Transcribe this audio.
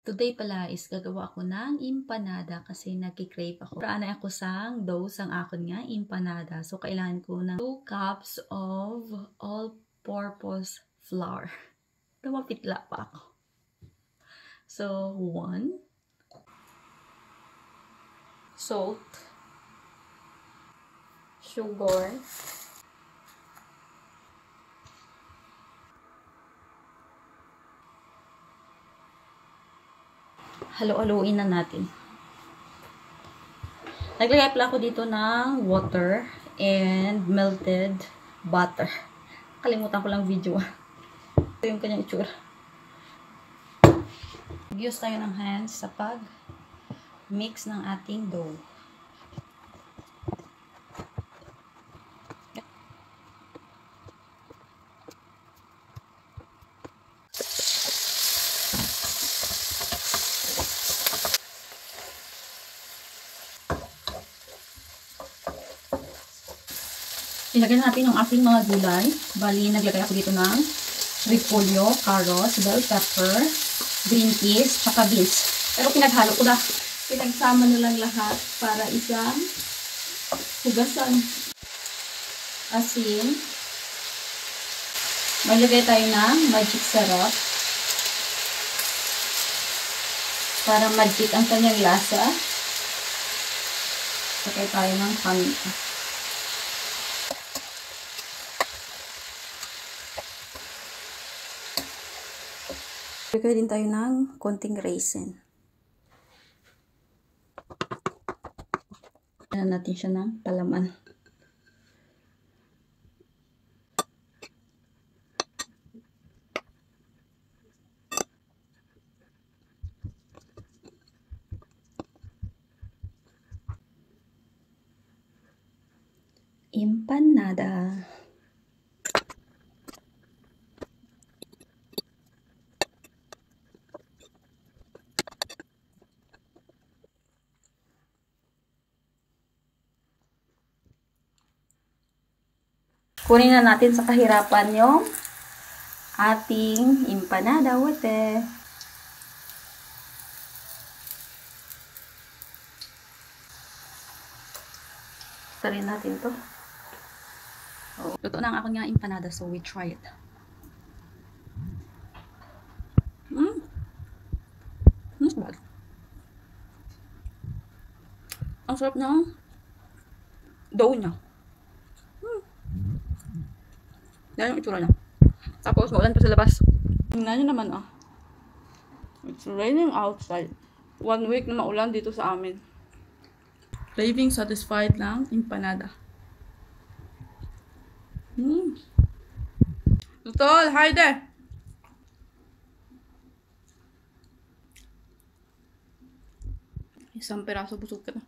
Today pala is gagawa ako ng empanada kasi nagki-crave ako. Raanay ako sang dough sang akon nga empanada. So, kailangan ko ng 2 cups of all-purpose flour. Tumapitla pa ako. So, 1. Salt. Sugar. Halo-haloin na natin. Naglagay pala ako dito ng water and melted butter. Kalimutan ko lang video. Ito yung kanyang itsura. Mag-use tayo ng hands sa pag-mix ng ating dough. Ilagay natin yung ating mga gulay. Bali, naglagay ako dito ng repolyo, carrots, bell pepper, green peas, tsaka beans. Pero pinaghalo ko na. Pinagsama na lang lahat para isang hugasan. Asin. Maglagay tayo ng magic syrup. Para magic ang kanyang lasa. Sakay tayo ng paminta. Lagay din tayo ng konting raisin. Lagyan natin siya ng palaman. Empanada. Kunin na natin sa kahirapan yung ating empanada wete. Tarin natin to. Oh, luto na ang aking nga empanada, so we try it. Not bad. Ang sarap ng dough niya. Yan yung itsura niya. Tapos, maulan pa sa labas. Tingnan nyo naman, ah. It's raining outside. 1 week na maulan dito sa amin. Craving satisfied lang, empanada. Tutol, hi there! Isang peraso, busog ka na.